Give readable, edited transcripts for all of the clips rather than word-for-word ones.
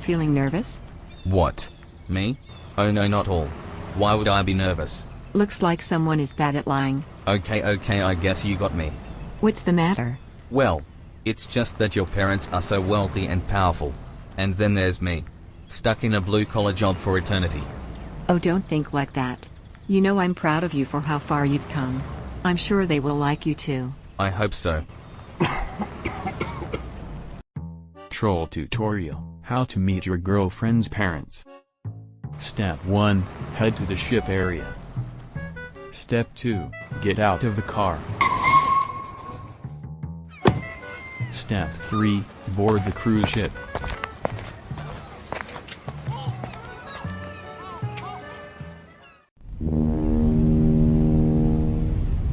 Feeling nervous? What? Me? Oh no, not all. Why would I be nervous? Looks like someone is bad at lying. Okay, I guess you got me. What's the matter? Well, it's just that your parents are so wealthy and powerful. And then there's me, stuck in a blue-collar job for eternity. Oh, don't think like that. You know I'm proud of you for how far you've come. I'm sure they will like you too. I hope so. Troll tutorial: how to meet your girlfriend's parents. Step 1. Head to the ship area. Step 2. Get out of the car. Step 3. Board the cruise ship.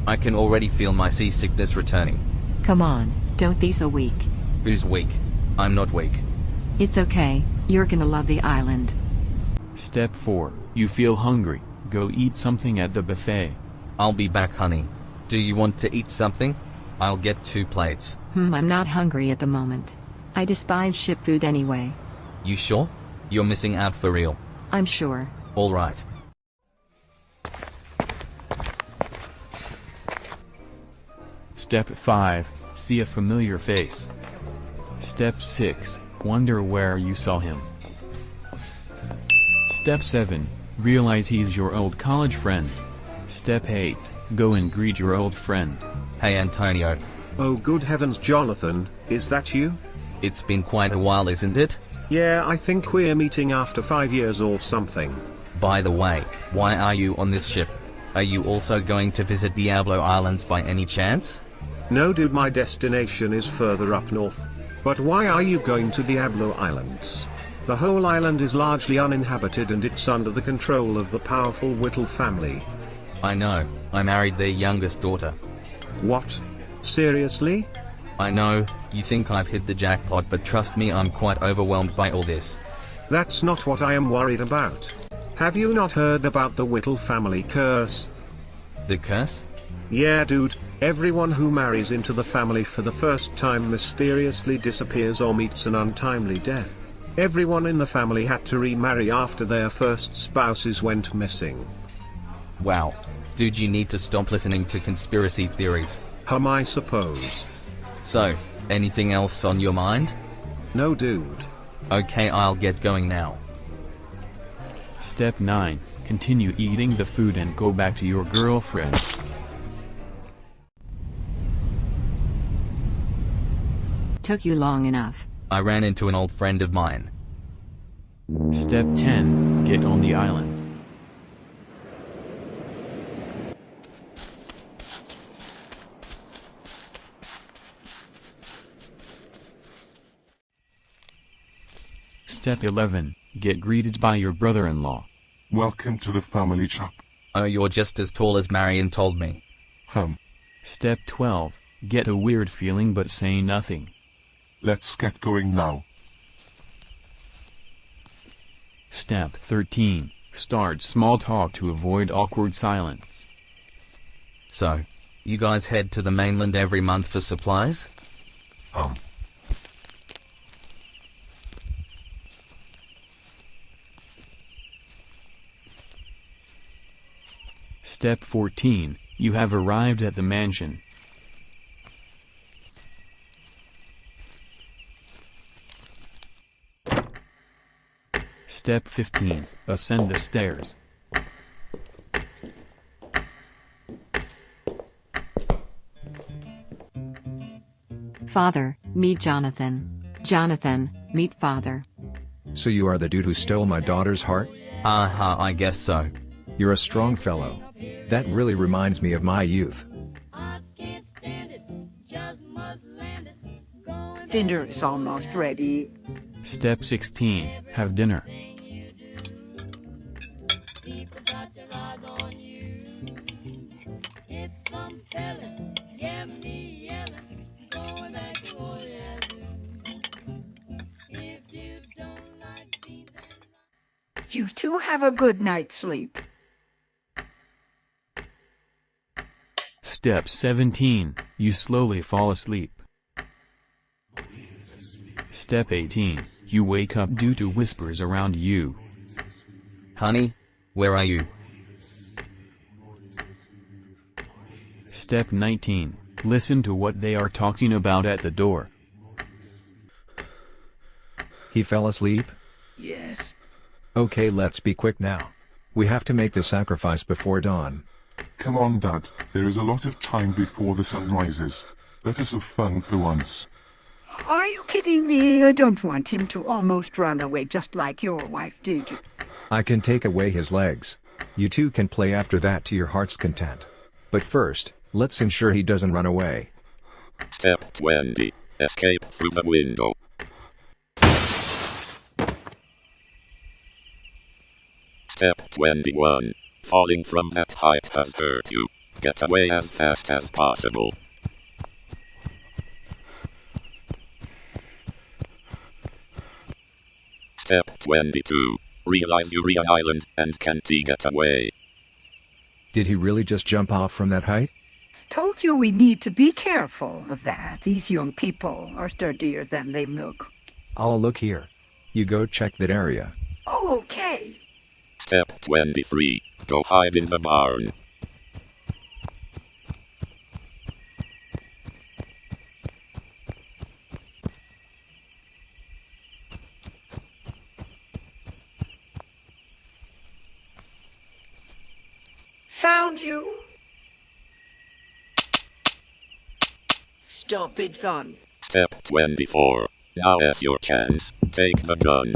I can already feel my seasickness returning. Come on, don't be so weak. Who's weak? I'm not weak. It's okay, you're gonna love the island. Step 4. You feel hungry. Go eat something at the buffet. I'll be back, honey. Do you want to eat something? I'll get 2 plates. I'm not hungry at the moment. I despise ship food anyway. You sure? You're missing out for real. I'm sure. All right. Step 5. See a familiar face. Step 6. Wonder where you saw him. Step 7. Realize he's your old college friend. Step 8. Go and greet your old friend. Hey Antonio. Oh good heavens, Jonathan, is that you? It's been quite a while, isn't it? Yeah, I think we're meeting after 5 years or something. By the way, why are you on this ship? Are you also going to visit Diablo Islands by any chance? No dude, my destination is further up north. But why are you going to Diablo Islands? The whole island is largely uninhabited and it's under the control of the powerful Whittle family. I know, I married their youngest daughter. What? Seriously? I know, you think I've hit the jackpot, but trust me, I'm quite overwhelmed by all this. That's not what I am worried about. Have you not heard about the Whittle family curse? The curse? Yeah dude, everyone who marries into the family for the first time mysteriously disappears or meets an untimely death. Everyone in the family had to remarry after their first spouses went missing. Wow. Dude, you need to stop listening to conspiracy theories. I suppose. So, anything else on your mind? No dude. Okay, I'll get going now. Step 9. Continue eating the food and go back to your girlfriend. Took you long enough. I ran into an old friend of mine. Step 10. Get on the island. Step 11. Get greeted by your brother-in-law. Welcome to the family chop. Oh, you're just as tall as Marion told me. Step 12. Get a weird feeling but say nothing. Let's get going now. Step 13. Start small talk to avoid awkward silence. So, you guys head to the mainland every month for supplies? Step 14. You have arrived at the mansion. Step 15. Ascend the stairs. Father, meet Jonathan. Jonathan, meet father. So you are the dude who stole my daughter's heart? I guess so. You're a strong fellow. That really reminds me of my youth. Dinner is almost ready. Step 16. Have dinner. You two have a good night's sleep. Step 17. You slowly fall asleep. Step 18. You wake up due to whispers around you. Honey, where are you? Step 19. Listen to what they are talking about at the door. He fell asleep? Yes. Okay, let's be quick now. We have to make the sacrifice before dawn. Come on, Dad. There is a lot of time before the sun rises. Let us have fun for once. Are you kidding me? I don't want him to almost run away just like your wife did. I can take away his legs. You two can play after that to your heart's content. But first, let's ensure he doesn't run away. Step 20. Escape through the window. Step 21. Falling from that height has hurt you. Get away as fast as possible. Step 22. Realize you're on an island and can't get away. Did he really just jump off from that height? Told you we need to be careful of that. These young people are sturdier than they look. I'll look here. You go check that area. Okay. Step 23. Go hide in the barn. Found you. Stop it, gun. Step 24. Now is your chance. Take the gun.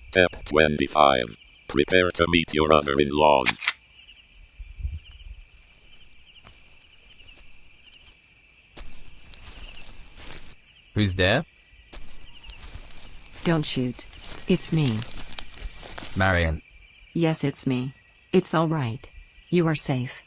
Step 25. Prepare to meet your mother-in-laws. Who's there? Don't shoot. It's me. Marion. Yes, it's me. It's all right. You are safe.